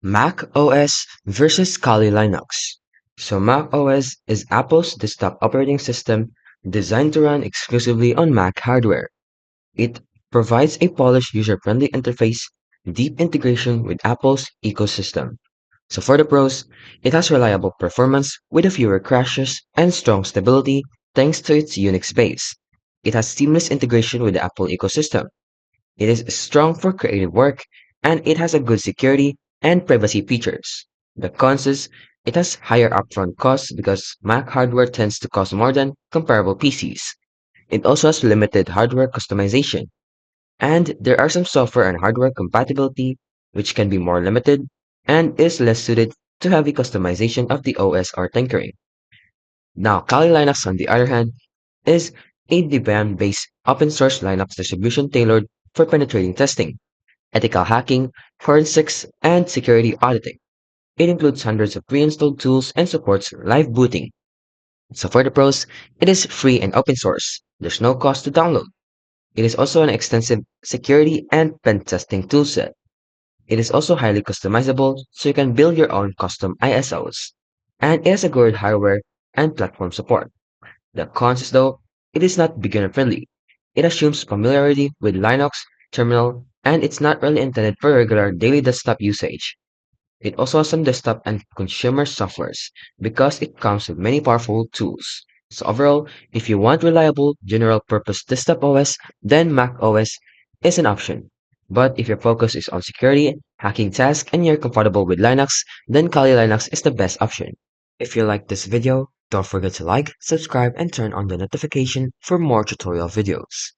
Mac OS versus Kali Linux. So Mac OS is Apple's desktop operating system designed to run exclusively on Mac hardware. It provides a polished user-friendly interface, deep integration with Apple's ecosystem. So for the pros, it has reliable performance with a fewer crashes and strong stability thanks to its Unix base. It has seamless integration with the Apple ecosystem. It is strong for creative work, and it has a good security and privacy features. The cons is it has higher upfront costs because Mac hardware tends to cost more than comparable PCs. It also has limited hardware customization, and there are some software and hardware compatibility which can be more limited and is less suited to heavy customization of the OS or tinkering. Now, Kali Linux, on the other hand, is a Debian-based open-source Linux distribution tailored for penetrating testing, ethical hacking, forensics, and security auditing. It includes hundreds of pre-installed tools and supports live booting. So for the pros, it is free and open source. There's no cost to download. It is also an extensive security and pen testing toolset. It is also highly customizable, so you can build your own custom ISOs. And it has a good hardware and platform support. The cons is though, it is not beginner friendly. It assumes familiarity with Linux, terminal, and it's not really intended for regular daily desktop usage. It also has some desktop and consumer softwares because it comes with many powerful tools. So overall, if you want reliable general purpose desktop OS, then Mac OS is an option. But if your focus is on security, hacking tasks, and you're comfortable with Linux, then Kali Linux is the best option. If you like this video, don't forget to like, subscribe, and turn on the notification for more tutorial videos.